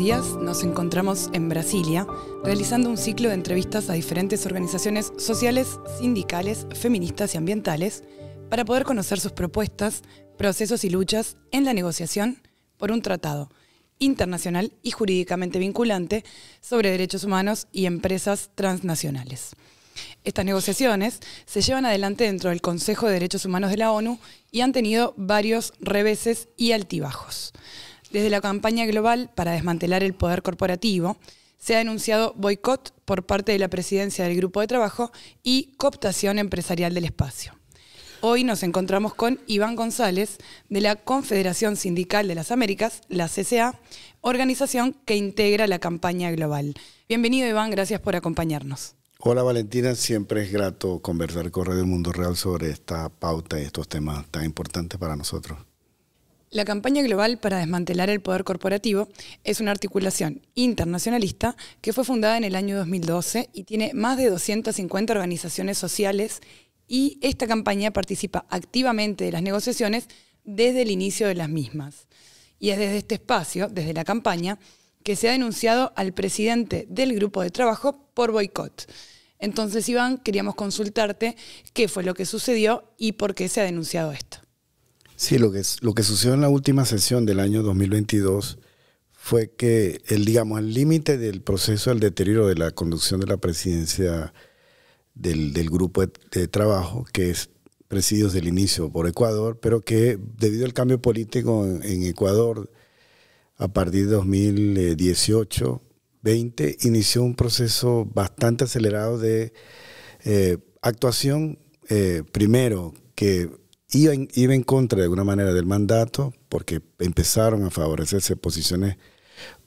días nos encontramos en Brasilia realizando un ciclo de entrevistas a diferentes organizaciones sociales, sindicales, feministas y ambientales para poder conocer sus propuestas, procesos y luchas en la negociación por un tratado internacional y jurídicamente vinculante sobre derechos humanos y empresas transnacionales. Estas negociaciones se llevan adelante dentro del Consejo de Derechos Humanos de la ONU y han tenido varios reveses y altibajos. Desde la campaña global para desmantelar el poder corporativo, se ha denunciado boicot por parte de la presidencia del Grupo de Trabajo y cooptación empresarial del espacio. Hoy nos encontramos con Iván González de la Confederación Sindical de las Américas, la CCA, organización que integra la campaña global. Bienvenido, Iván, gracias por acompañarnos. Hola Valentina, siempre es grato conversar con Radio Mundo Real sobre esta pauta y estos temas tan importantes para nosotros. La campaña global para desmantelar el poder corporativo es una articulación internacionalista que fue fundada en el año 2012 y tiene más de 250 organizaciones sociales, y esta campaña participa activamente de las negociaciones desde el inicio de las mismas. Y es desde este espacio, desde la campaña, que se ha denunciado al presidente del Grupo de Trabajo por boicot. Entonces, Iván, queríamos consultarte qué fue lo que sucedió y por qué se ha denunciado esto. Sí, lo que sucedió en la última sesión del año 2022 fue que el límite del proceso del deterioro de la conducción de la presidencia del grupo de trabajo, que es presidido desde el inicio por Ecuador, pero que debido al cambio político en Ecuador, a partir de 2018-20, inició un proceso bastante acelerado de actuación, primero, que iba en contra de alguna manera del mandato, porque empezaron a favorecerse posiciones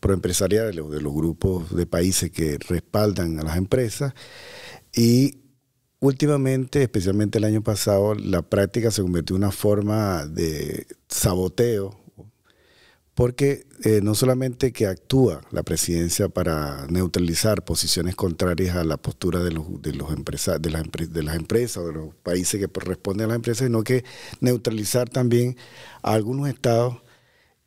proempresariales de los grupos de países que respaldan a las empresas, y últimamente, especialmente el año pasado, la práctica se convirtió en una forma de saboteo, porque no solamente que actúa la presidencia para neutralizar posiciones contrarias a la postura de las empresas o de los países que responden a las empresas, sino que neutralizar también a algunos estados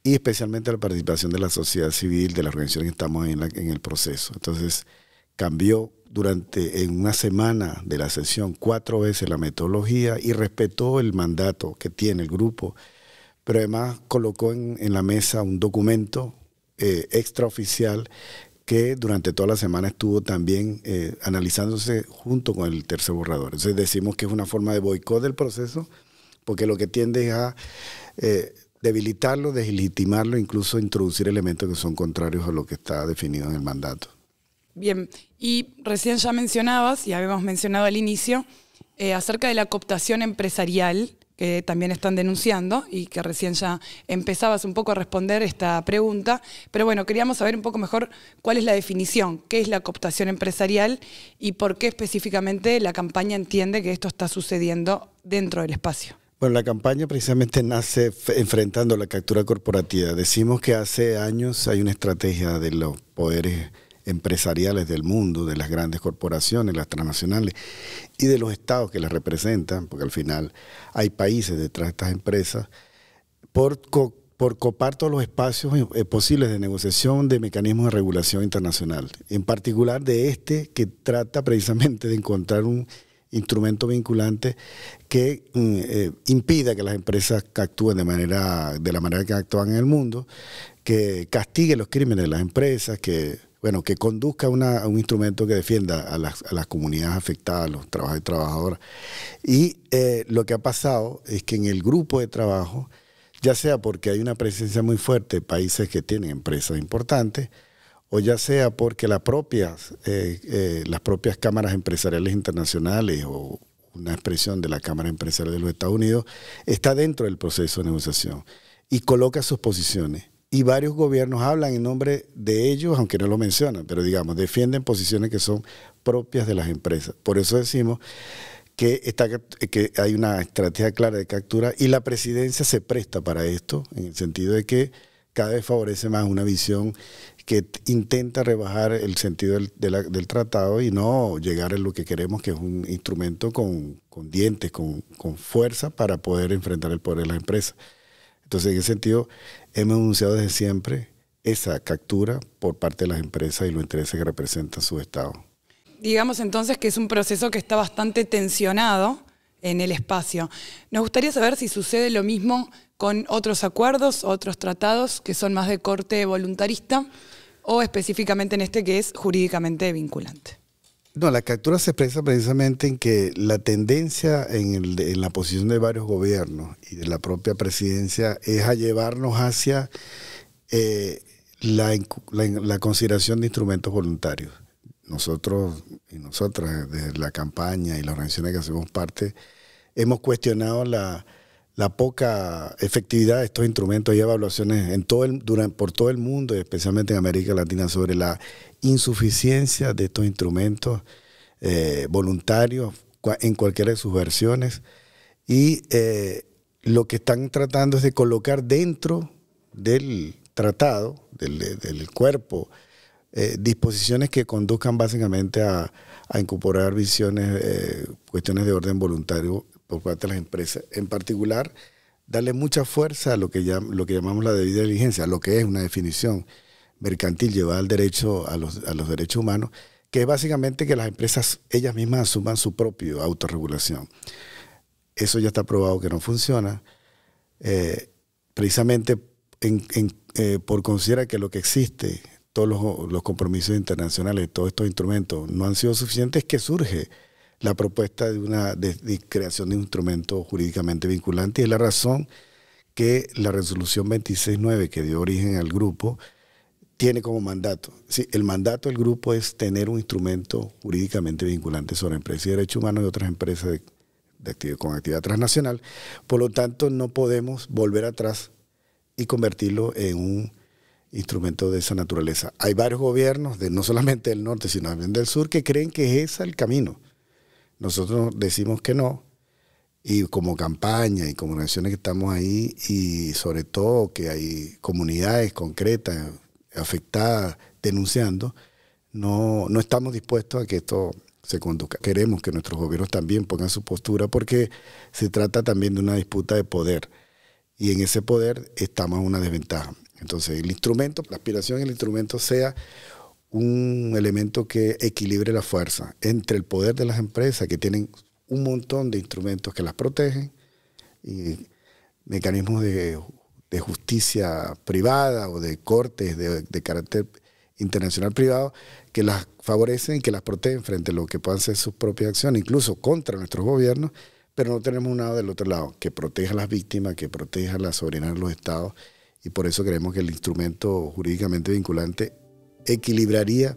y especialmente a la participación de la sociedad civil, de las organizaciones que estamos en el proceso. Entonces, cambió en una semana de la sesión 4 veces la metodología y respetó el mandato que tiene el grupo, pero además colocó en la mesa un documento extraoficial que durante toda la semana estuvo también analizándose junto con el tercer borrador. Entonces decimos que es una forma de boicot del proceso, porque lo que tiende es a debilitarlo, deslegitimarlo, incluso introducir elementos que son contrarios a lo que está definido en el mandato. Bien, y recién ya mencionabas, y habíamos mencionado al inicio, acerca de la cooptación empresarial, que también están denunciando y que recién ya empezabas un poco a responder esta pregunta. Pero bueno, queríamos saber un poco mejor cuál es la definición, qué es la cooptación empresarial y por qué específicamente la campaña entiende que esto está sucediendo dentro del espacio. Bueno, la campaña precisamente nace enfrentando la captura corporativa. Decimos que hace años hay una estrategia de los poderes empresariales del mundo, de las grandes corporaciones, las transnacionales y de los estados que las representan, porque al final hay países detrás de estas empresas, por copar todos los espacios posibles de negociación de mecanismos de regulación internacional, en particular de este que trata precisamente de encontrar un instrumento vinculante que impida que las empresas actúen de la manera que actúan en el mundo, que castigue los crímenes de las empresas, que conduzca a un instrumento que defienda a las comunidades afectadas, a los trabajadores y trabajadoras. Y lo que ha pasado es que en el grupo de trabajo, ya sea porque hay una presencia muy fuerte de países que tienen empresas importantes, o ya sea porque las propias cámaras empresariales internacionales o una expresión de la Cámara Empresarial de los Estados Unidos está dentro del proceso de negociación y coloca sus posiciones. Y varios gobiernos hablan en nombre de ellos, aunque no lo mencionan, pero defienden posiciones que son propias de las empresas. Por eso decimos que hay una estrategia clara de captura y la presidencia se presta para esto, en el sentido de que cada vez favorece más una visión que intenta rebajar el sentido del tratado y no llegar a lo que queremos, que es un instrumento con dientes, con fuerza para poder enfrentar el poder de las empresas. Entonces, en ese sentido, hemos denunciado desde siempre esa captura por parte de las empresas y los intereses que representan su Estado. Digamos entonces que es un proceso que está bastante tensionado en el espacio. Nos gustaría saber si sucede lo mismo con otros acuerdos, otros tratados que son más de corte voluntarista o específicamente en este que es jurídicamente vinculante. No, la captura se expresa precisamente en que la tendencia en la posición de varios gobiernos y de la propia presidencia es a llevarnos hacia la consideración de instrumentos voluntarios. Nosotros y nosotras, desde la campaña y las organizaciones que hacemos parte, hemos cuestionado la poca efectividad de estos instrumentos. Hay evaluaciones por todo el mundo, especialmente en América Latina, sobre la insuficiencia de estos instrumentos voluntarios en cualquiera de sus versiones. Y lo que están tratando es de colocar dentro del tratado, del cuerpo, disposiciones que conduzcan básicamente a incorporar cuestiones de orden voluntario por parte de las empresas. En particular, darle mucha fuerza a lo que llamamos la debida diligencia, a lo que es una definición mercantil llevada al derecho, a los derechos humanos, que es básicamente que las empresas ellas mismas asuman su propia autorregulación. Eso ya está probado que no funciona, precisamente por considerar que lo que existe, todos los compromisos internacionales, todos estos instrumentos no han sido suficientes, que surge la propuesta de creación de un instrumento jurídicamente vinculante. Y es la razón que la resolución 26.9 que dio origen al grupo tiene como mandato. Sí, el mandato del grupo es tener un instrumento jurídicamente vinculante sobre empresas y derechos humanos y otras empresas con actividad transnacional. Por lo tanto, no podemos volver atrás y convertirlo en un instrumento de esa naturaleza. Hay varios gobiernos, no solamente del norte, sino también del sur, que creen que ese es el camino. Nosotros decimos que no, y como campaña y como organizaciones que estamos ahí, y sobre todo que hay comunidades concretas, afectadas, denunciando, no estamos dispuestos a que esto se conduzca. Queremos que nuestros gobiernos también pongan su postura, porque se trata también de una disputa de poder, y en ese poder estamos en una desventaja. Entonces, el instrumento, la aspiración del instrumento sea un elemento que equilibre la fuerza entre el poder de las empresas, que tienen un montón de instrumentos que las protegen, y mecanismos de justicia privada o de cortes de carácter internacional privado que las favorecen y que las protegen frente a lo que puedan ser sus propias acciones, incluso contra nuestros gobiernos, pero no tenemos un lado del otro lado, que proteja a las víctimas, que proteja la soberanía de los estados, y por eso creemos que el instrumento jurídicamente vinculante equilibraría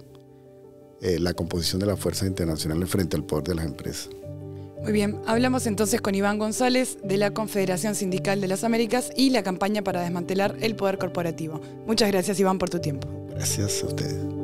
la composición de las fuerzas internacionales frente al poder de las empresas. Muy bien, hablamos entonces con Iván González de la Confederación Sindical de las Américas y la campaña para desmantelar el poder corporativo. Muchas gracias, Iván, por tu tiempo. Gracias a ustedes.